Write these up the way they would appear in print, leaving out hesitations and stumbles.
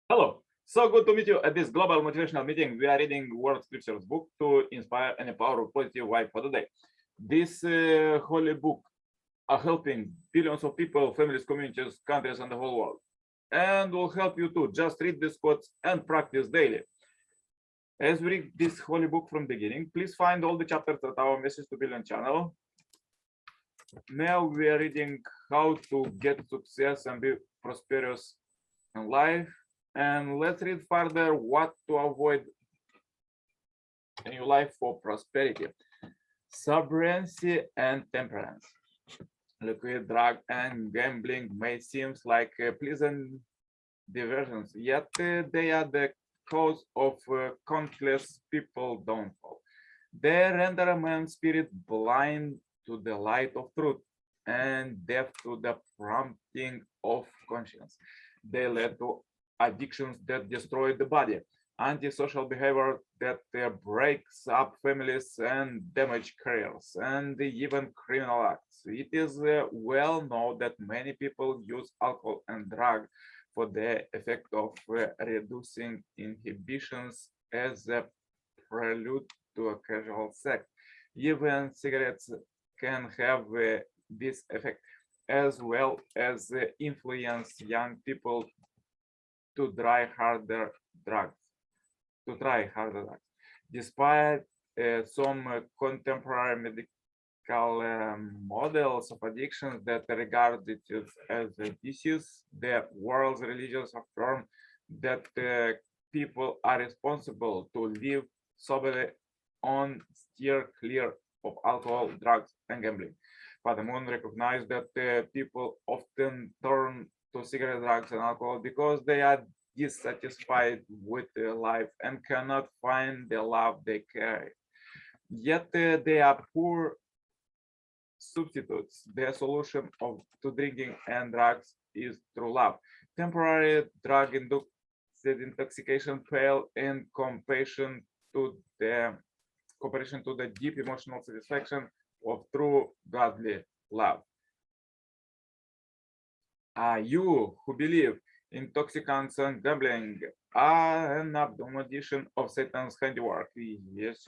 Hello. So good to meet you at this global motivational meeting. We are reading World Scriptures book to inspire and empower a positive vibe for the day. This holy book are helping billions of people, families, communities, countries, and the whole world. And will help you to just read these quotes and practice daily. As we read this holy book from the beginning, please find all the chapters at our Message to Billion channel. Now we are reading how to get success and be prosperous in life. And let's read further what to avoid in your life for prosperity. Sobriety and temperance. Liquid, drug, and gambling may seem like pleasant diversions, yet they are the cause of countless people's downfall. They render a man's spirit blind to the light of truth and deaf to the prompting of conscience. They lead to addictions that destroy the body, antisocial behavior that breaks up families and damage careers, and even criminal acts. It is well known that many people use alcohol and drug for the effect of reducing inhibitions as a prelude to a casual sex. Even cigarettes can have this effect, as well as influence young people to try harder drugs. To try harder drugs, despite some contemporary medical models of addictions that regard it as a disease, the world's religions affirm that people are responsible to live soberly on steer clear of alcohol, drugs, and gambling. Father Moon recognized that people often turn to cigarette, drugs, and alcohol because they are dissatisfied with their life and cannot find the love they carry. Yet they are poor substitutes. The solution to drinking and drugs is true love. Temporary drug induced intoxication pale in the comparison to the deep emotional satisfaction of true godly love. You who believe intoxicants and gambling are an abomination of Satan's handiwork, yes,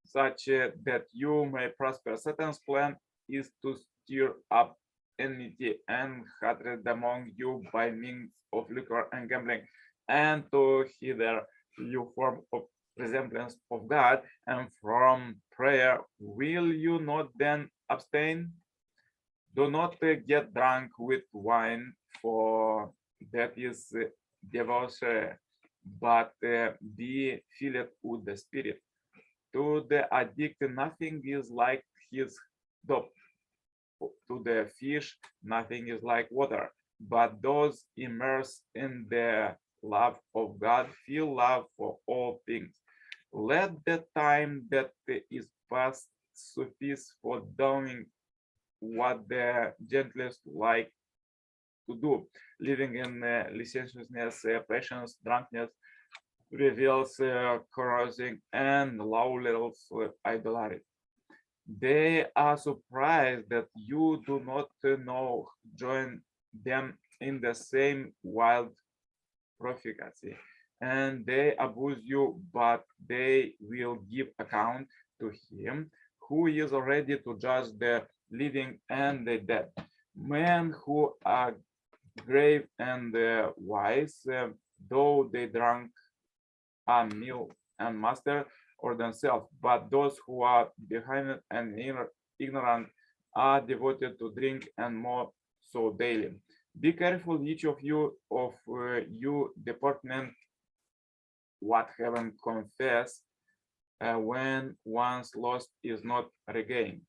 such that you may prosper. Satan's plan is to stir up enmity and hatred among you by means of liquor and gambling, and to hither you form of resemblance of God and from prayer. Will you not then abstain? Do not get drunk with wine, for that is debauchery, but be filled with the Spirit. To the addict, nothing is like his dope. To the fish, nothing is like water. But those immersed in the love of God feel love for all things. Let the time that is past suffice for doing what the gentlest like to do. Living in licentiousness, passions, drunkenness, reveals carousing and lawless idolatry. They are surprised that you do not know join them in the same wild profligacy, and they abuse you, but they will give account to him who is ready to judge the living and the dead. Men who are grave and wise, though they drunk are meal and master or themselves, but those who are behind and ignorant are devoted to drink and more so daily. Be careful, each of you department what heaven confess when once lost is not regained.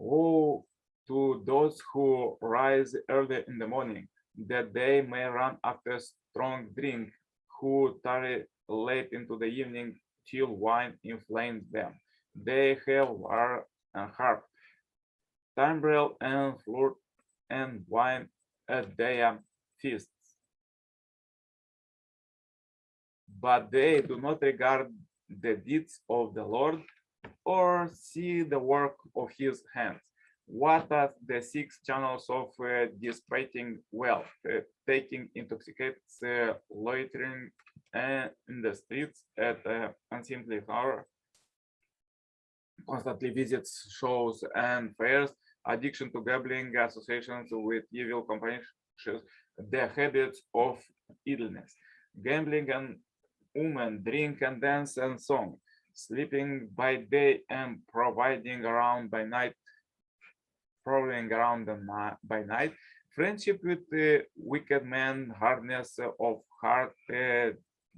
Woe to those who rise early in the morning, that they may run after strong drink, who tarry late into the evening till wine inflames them. They have lyre and harp, timbrel and flute, and wine at their feasts. But they do not regard the deeds of the Lord or see the work of his hands. What are the 6 channels of dissipating wealth? Taking intoxicates, loitering in the streets at unseemly hour, constantly visits shows and fairs, addiction to gambling, associations with evil companions, the habits of idleness, gambling and women, drink and dance and song, sleeping by day and prowling around by night, friendship with wicked men, hardness of heart.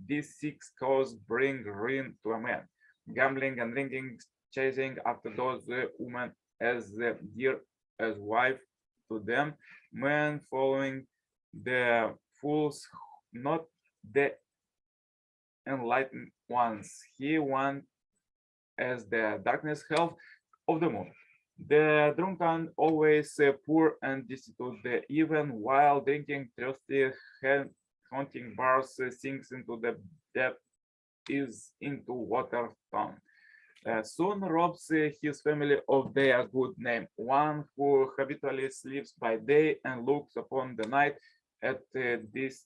These 6 causes bring ruin to a man. Gambling and drinking, chasing after those women as dear as wife to them, men following the fools, not the enlightened ones. He wants as the darkness health of the moon. The drunken always poor and destitute, even while drinking thirsty, haunting bars sinks into the depth is into water town. Soon robs his family of their good name. One who habitually sleeps by day and looks upon the night at this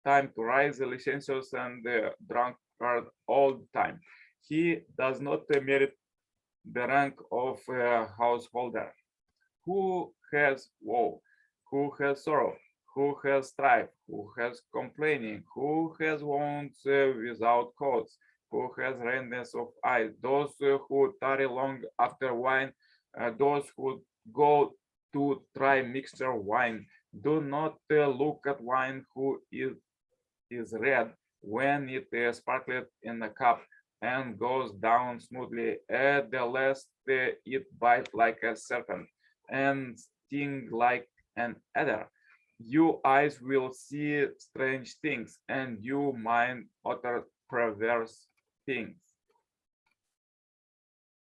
time to rise licentious and drunkard all the time. He does not merit the rank of householder. Who has woe? Who has sorrow? Who has strife? Who has complaining? Who has wounds without cause? Who has redness of eyes? Those who tarry long after wine, those who go to try mixture wine. Do not look at wine who is red when it sparkled in a cup and goes down smoothly. At the last, it bite like a serpent and sting like an adder. Your eyes will see strange things, and your mind utter perverse things.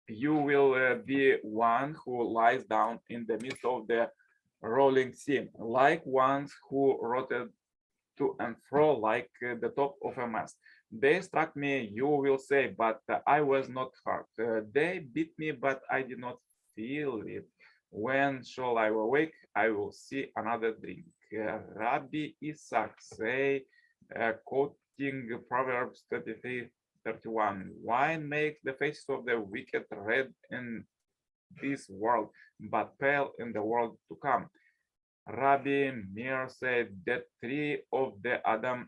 You will be one who lies down in the midst of the rolling sea, like ones who rotted to and fro like the top of a mast. They struck me, you will say, but I was not hurt. They beat me, but I did not feel it. When shall I awake? I will see another drink. Rabbi Isaac say, quoting Proverbs 33:31, wine makes the faces of the wicked red in this world, but pale in the world to come. Rabbi Meir said that 3 of the Adam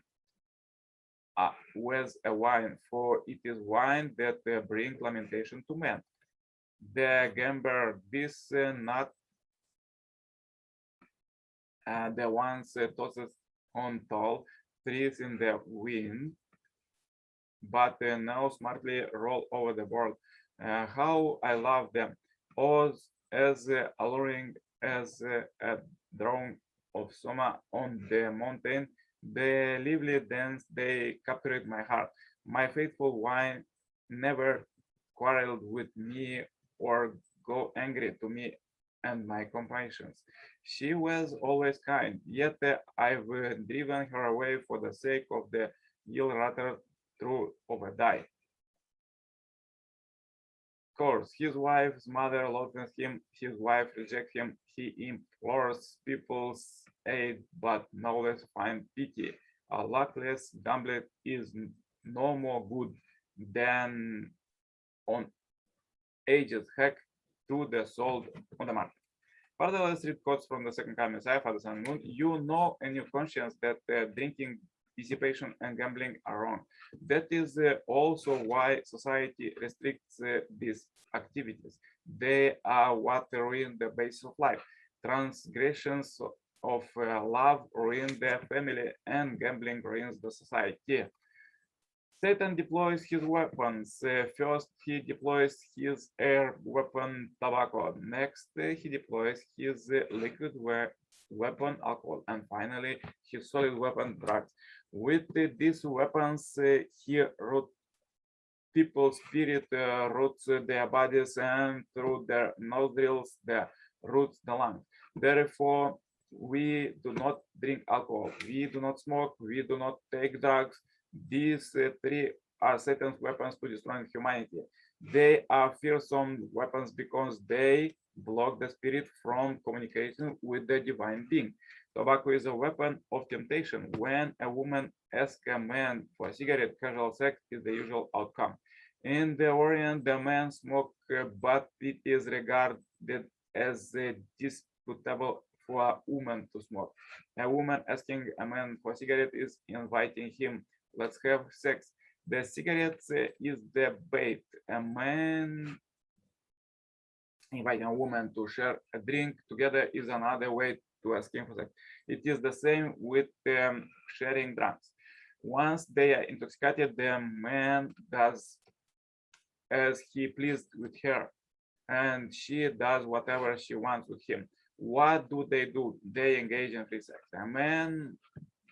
was a wine, for it is wine that bring lamentation to men. The gambler, this not the ones tosses on tall trees in the wind, but now smartly roll over the world. How I love them, as alluring as a drone of summer on the mountain. The lively dance they captured my heart. My faithful wine never quarreled with me or go angry to me and my companions. She was always kind, yet I've driven her away for the sake of the ill rather true of a die. Course, his wife's mother loathes him, his wife rejects him, he implores people's aid, but no less find pity. A luckless gambler is no more good than on ages hack to the soul on the market. Further, let's read quotes from the second coming Messiah, Father, Son, and Moon. You know in your conscience that drinking, dissipation, and gambling are wrong. That is also why society restricts these activities. They are what ruin the basis of life. Transgressions of love ruin the family, and gambling ruins the society. Satan deploys his weapons. First, he deploys his air weapon, tobacco. Next, he deploys his liquid weapon, alcohol. And finally, his solid weapon, drugs. With these weapons, he roots people's spirit, roots their bodies, and through their nostrils, the roots the lungs. Therefore, we do not drink alcohol, we do not smoke, we do not take drugs. These 3 are Satan's weapons to destroy humanity. They are fearsome weapons because they block the spirit from communicating with the divine being. Tobacco is a weapon of temptation. When a woman asks a man for a cigarette, casual sex is the usual outcome. In the Orient, the man smokes, but it is regarded as disputable for a woman to smoke. A woman asking a man for a cigarette is inviting him, let's have sex. The cigarette is the bait. A man inviting a woman to share a drink together is another way to ask him for sex. It is the same with sharing drugs. Once they are intoxicated, the man does as he pleased with her, and she does whatever she wants with him. What do? They engage in free sex. A man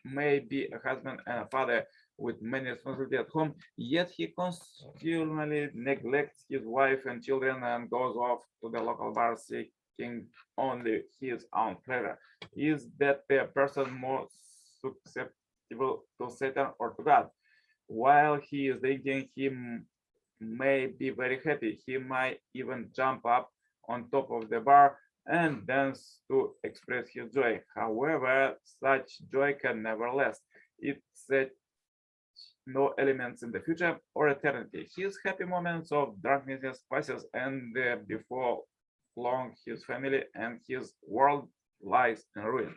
may be a husband and a father with many responsibilities at home, yet he continually neglects his wife and children and goes off to the local bar seeking only his own pleasure. Is that the person more susceptible to Satan or to God? While he is drinking, he may be very happy. He might even jump up on top of the bar and dance to express his joy. However, such joy can never last. It sets no elements in the future or eternity. His happy moments of drunkenness passes, and before long, his family and his world lies in ruin.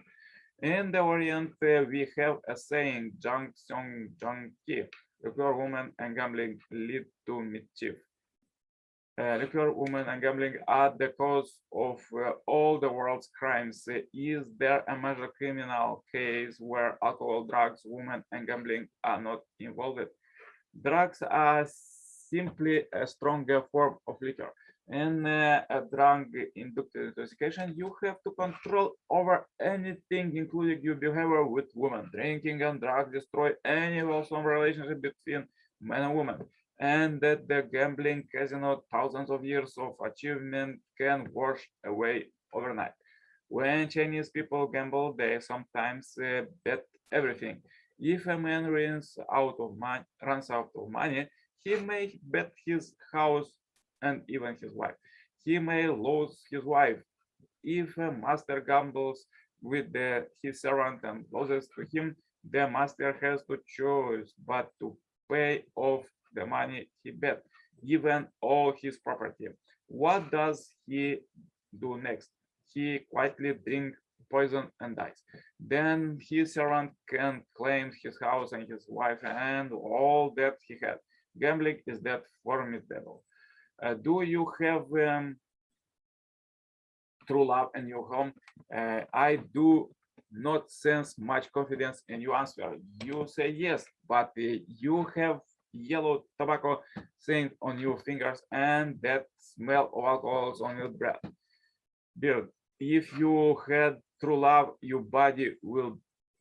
In the Orient, we have a saying, "Junk Song Junk Ki." Liquor, woman, and gambling lead to mischief. Liquor, women, and gambling are the cause of all the world's crimes. Is there a major criminal case where alcohol, drugs, women, and gambling are not involved? Drugs are simply a stronger form of liquor. In a drug-induced intoxication, you have to control over anything, including your behavior with women. Drinking and drugs destroy any wholesome relationship between man and woman. And that the gambling casino, thousands of years of achievement can wash away overnight. When Chinese people gamble, they sometimes bet everything. If a man runs out of money, he may bet his house and even his wife. He may lose his wife. If a master gambles with his servant and loses to him, the master has to choose but to pay off the money he bet, given all his property. What does he do next? He quietly drinks poison and dies. Then his servant can claim his house and his wife and all that he had. Gambling is that formidable. Do you have true love in your home? I do not sense much confidence in your answer. You say yes, but you have yellow tobacco stains on your fingers and that smell of alcohol on your breath. Beard. If you had true love, your body will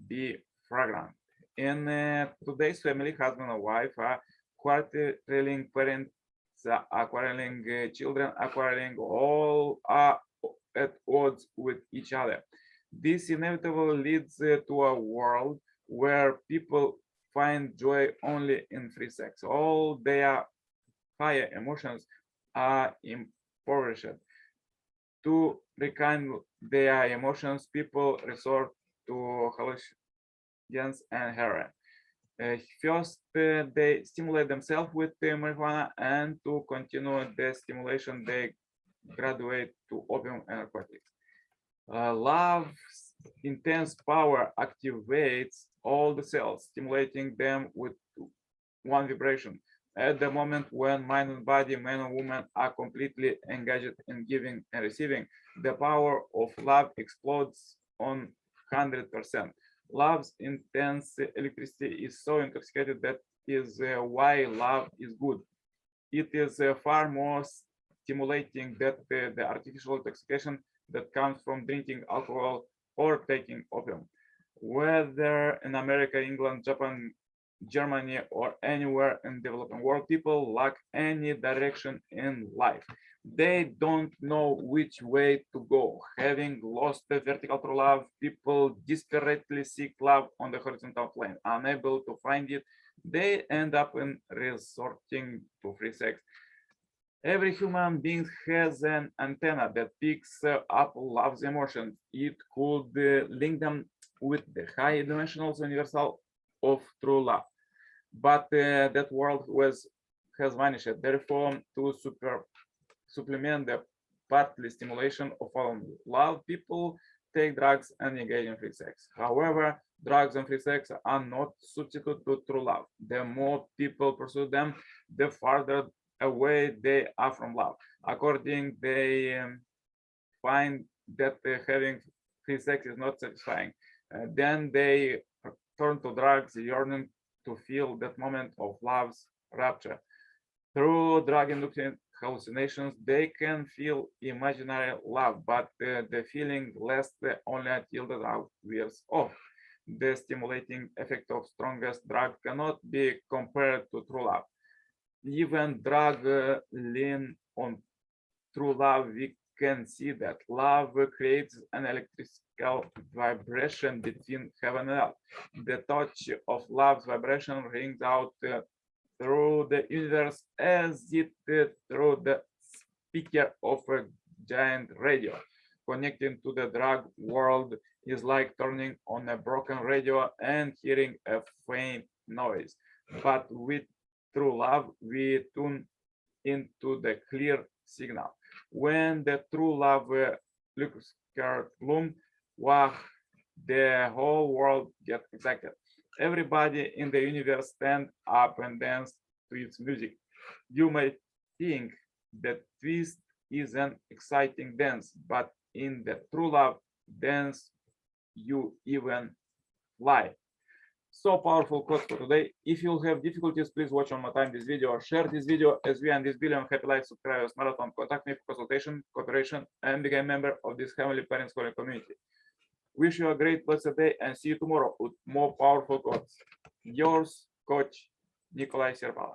be fragrant. In today's family, husband and wife are quarreling, parents are quarreling, children are quarreling, all are at odds with each other. This inevitably leads to a world where people find joy only in free sex. All their higher emotions are impoverished. To rekindle their emotions, people resort to hallucinogens and heroin. First, they stimulate themselves with marijuana, and to continue the stimulation, they graduate to opium and narcotics. Love's intense power activates all the cells, stimulating them with one vibration. At the moment when mind and body, man and woman, are completely engaged in giving and receiving, the power of love explodes on 100%. Love's intense electricity is so intoxicated that is why love is good. It is far more stimulating than the artificial intoxication that comes from drinking alcohol or taking opium. Whether in America, England, Japan, Germany, or anywhere in the developing world, people lack any direction in life. They don't know which way to go. Having lost the vertical true love, people desperately seek love on the horizontal plane. Unable to find it, they end up in resorting to free sex. Every human being has an antenna that picks up love's emotions. It could link them with the high dimensional universal of true love. But that world has vanished. Therefore, to supplement the partly stimulation of all love, people take drugs and engage in free sex. However, drugs and free sex are not substitute to true love. The more people pursue them, the farther away they are from love. According, they find that having free sex is not satisfying. Then they turn to drugs, yearning to feel that moment of love's rapture. Through drug-induced hallucinations, they can feel imaginary love, but the feeling lasts only until the drug wears off. The stimulating effect of strongest drug cannot be compared to true love. Even drug lean on true love, we can see that love creates an electrical vibration between heaven and earth. The touch of love's vibration rings out through the universe as it through the speaker of a giant radio. Connecting to the drug world is like turning on a broken radio and hearing a faint noise. But with true love, we tune into the clear signal. When the true love looks gloom, wow, the whole world gets excited. Everybody in the universe stand up and dance to its music. You may think that twist is an exciting dance, but in the true love dance, you even fly. So powerful quote for today. If you have difficulties, please watch one more time this video or share this video as we and this billion happy life subscribers marathon. Contact me for consultation, cooperation, and become a member of this Heavenly Parents Calling community. Wish you a great blessed day and see you tomorrow with more powerful quotes. Yours, Coach Nikolai Servala.